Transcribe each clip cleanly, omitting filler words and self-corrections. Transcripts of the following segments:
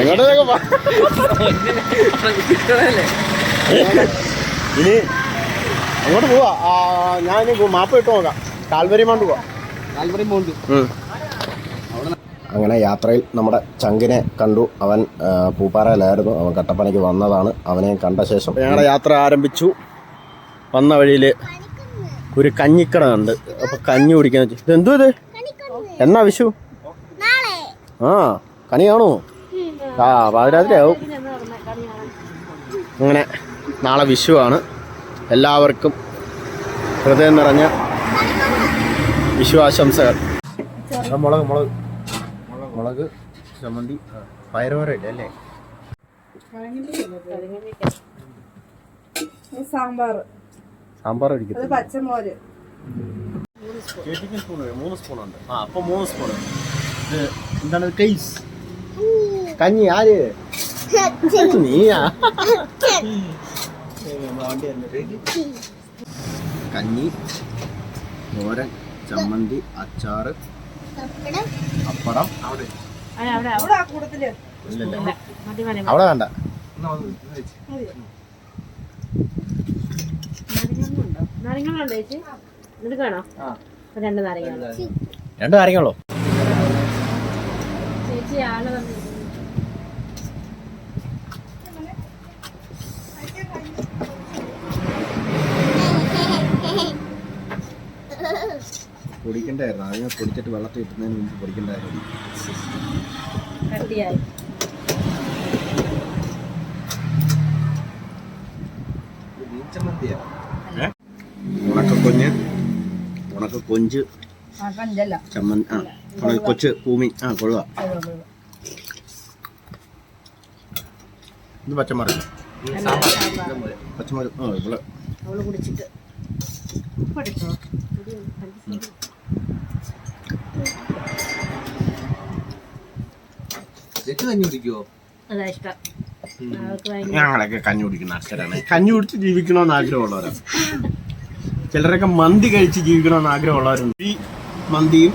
എങ്ങോട്ടേക്ക് ഇനി അങ്ങോട്ട് പോവാ. ഞാൻ മാപ്പ് ഇട്ട് നോക്കാം. കാൽവരി മൗണ്ട് പോവാം. Calvary mount. അങ്ങനെ യാത്രയിൽ നമ്മുടെ ചങ്കിനെ കണ്ടു. അവൻ പൂപ്പാറയിലായിരുന്നു. അവൻ കട്ടപ്പനയ്ക്ക് വന്നതാണ്. അവനെ കണ്ട ശേഷം ഞങ്ങളുടെ യാത്ര ആരംഭിച്ചു. വന്ന വഴിയിൽ ഒരു കഞ്ഞിക്കട ഉണ്ട്. അപ്പോൾ കഞ്ഞി കുടിക്കാൻ വെച്ചു. ഇതെന്തോ ഇത്? എന്നാ വിഷു? ആ, കനി കാണുമോ? ആ, പാതിരാത്രി ആവും. അങ്ങനെ നാളെ വിഷുവാണ്. എല്ലാവർക്കും ഹൃദയം നിറഞ്ഞ വിഷു ആശംസകൾ. മുളക് മുളക് മുളക് ചമ്മന്തി പയറുവരയില്ല അല്ലേ? സാമ്പാർ അടിക്കുന്നത്. പച്ചമോര് 3 സ്പൂണുണ്ട്. ആ, അപ്പൊ 3 സ്പൂൺ. ഇത് എന്താണ്? കേസ് കഞ്ഞി. ആര്? നീയാ? കഞ്ഞി, മോരൻ, ചമ്മന്തി, അച്ചാറ്, അപ്പടം. അവിടെ വേണ്ട. രണ്ട് നാരങ്ങളുള്ളൂ. പൊടിക്കണ്ടായിരുന്നു. അതിനെ പൊടിച്ചിട്ട് വെള്ളത്തിൽ ഇട്ടുന്നതിന് മുമ്പ് പൊടിക്കണ്ടായിരുന്നു. ഉണക്കക്കൊഞ്ച്, ചമ്മന്തി, കൊച്ച് പൂമി, കൊഴുവ. ഇത് പച്ചമറി. പച്ചമറി. ഇവിടെ ഞങ്ങളൊക്കെ കഞ്ഞി കുടിക്കുന്ന ആൾക്കാരാണ്. കഞ്ഞി കുടിച്ച് ജീവിക്കണമെന്ന് ആഗ്രഹമുള്ളവരാണ്. ചിലരൊക്കെ മന്തി കഴിച്ച് ജീവിക്കണമെന്ന് ആഗ്രഹമുള്ളവരുണ്ട്. ഈ മന്തിയും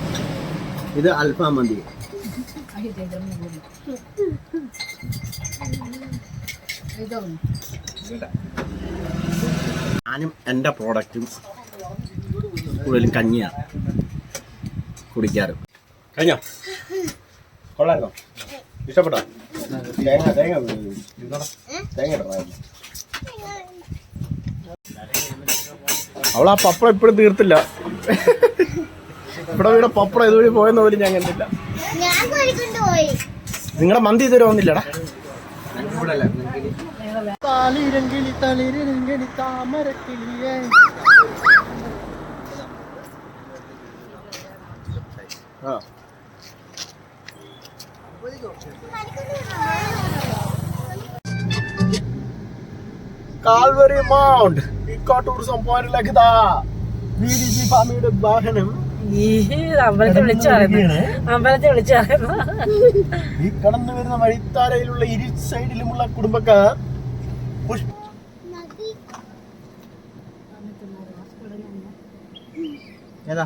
ഇത് അൽഫാം മന്തിയും. ഞാനും എൻ്റെ പ്രോഡക്റ്റും കൂടുതലും കഞ്ഞിയാണ് കുടിക്കാറ്. കഴിഞ്ഞോ? കൊള്ളായിരുന്നോ? ഇഷ്ടപ്പെട്ടോ? തേങ്ങ അവളാ പപ്പടം ഇപ്പോഴും തീർത്തില്ല. ഇവിടെ പപ്പടം ഇതുവഴി പോയെന്ന് പോലും ഞാൻ കണ്ടില്ല. നിങ്ങളുടെ മന്തി ഇതുവരെ വന്നില്ലടാ. കാൽവരി മൗണ്ട് ഇക്കോ ടൂറിസം പോയിന്റിലേക്ക് ഫാമിലിയുടെ വാഹനം അമ്പലത്തിൽ വിളിച്ചു ഈ കടന്നു വരുന്ന വഴിത്താരയിലുള്ള ഇരു സൈഡിലുമുള്ള കുടുംബക്കാർ ഏതാ?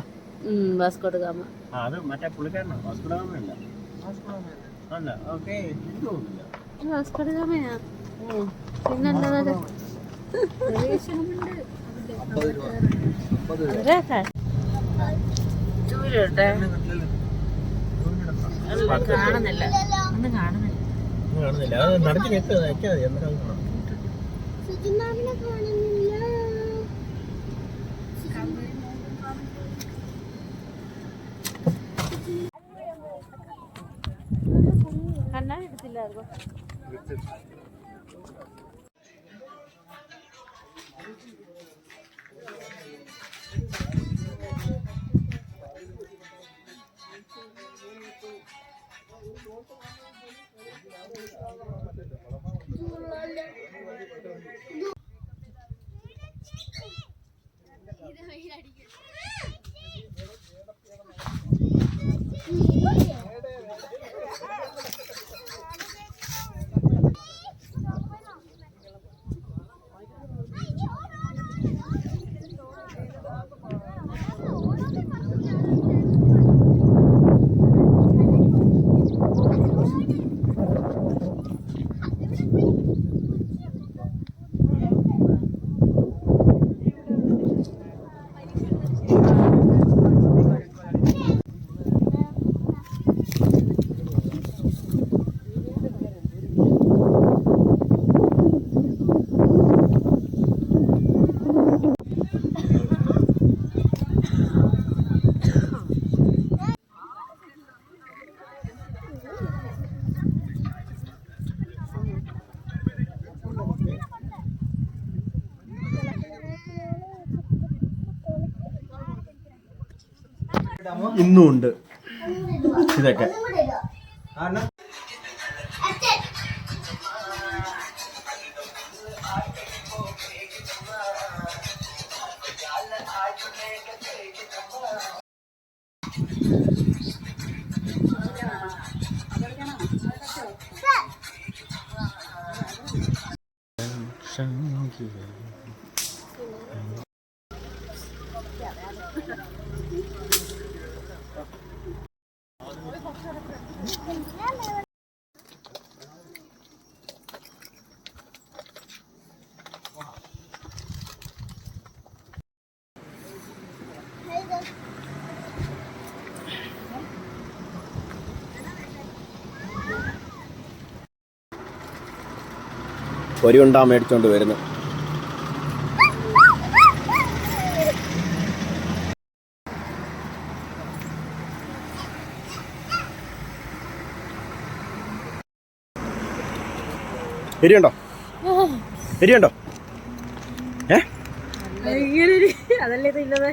Vasco da gamma. അത് മറ്റേ പുള്ളിക്കാരനാ? വാസ്കോഡ ഗാമ അല്ല. അല്ല, ഓക്കെ. വാസ്കോഡ ഗാമയാ. പിന്നെന്താ? കാണുന്നില്ല. അത് നടത്തി വെക്കാതെ കണ്ണാടി എടുത്തില്ലായിരുന്നു. ഇന്നും ഉണ്ട് ഇതൊക്കെ. ഒരു ഉണ്ടാ മേടിച്ചോണ്ട് വരുന്നു. എരിയുണ്ടോ? എരിയുണ്ടോ? അതല്ലേ തിന്നത്.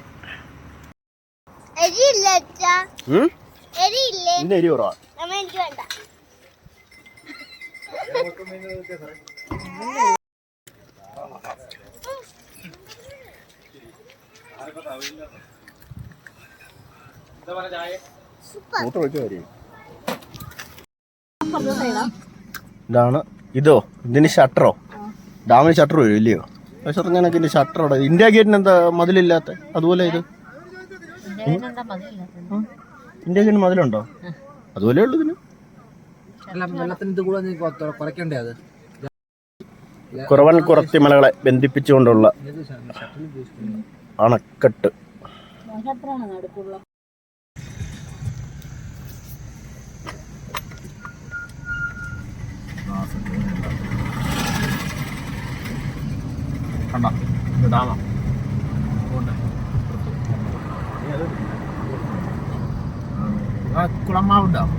ഇന്ന് എരി കുറവാ. ഇതാണ് ഇതോ? ഇതിന് ഷട്ടറോ? ഡാമിന് ഷട്ടർ വരും ഇല്ലയോ? പക്ഷെ പറഞ്ഞാൽ ഇതിന്റെ ഷട്ടർ അവിടെ. ഇന്ത്യ ഗേറ്റിന് എന്താ മതിലില്ലാത്ത? അതുപോലെ ഇത് ഇന്ത്യ ഗേറ്റിന് മതിലുണ്ടോ? അതുപോലെ ഉള്ളു ഇതിന്. കുറവൻ കുറത്തി മലകളെ ബന്ധിപ്പിച്ചുകൊണ്ടുള്ള അണക്കെട്ട്. കണ്ടോ ഡാമാ? കുളമാവ് ഡാം.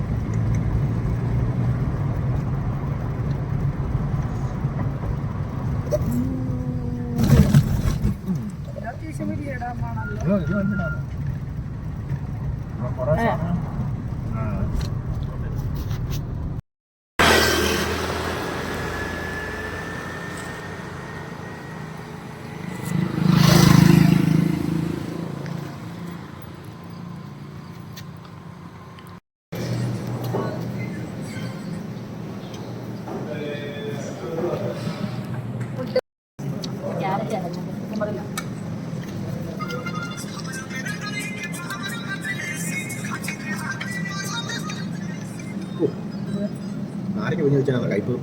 ആരൊക്കെ കുഞ്ഞു വെച്ചാൽ കയ്പ്.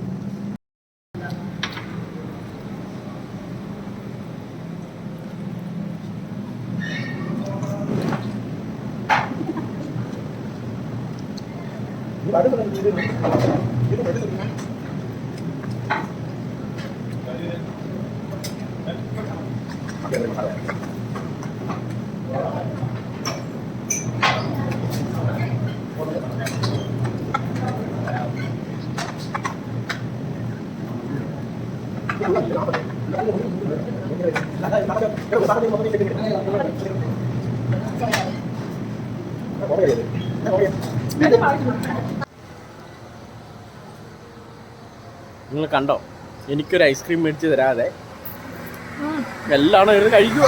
നിങ്ങൾ കണ്ടോ? എനിക്കൊരു ഐസ്ക്രീം മേടിച്ച് തരാതെ എല്ലാം ഇരുന്ന് കഴിക്കുക.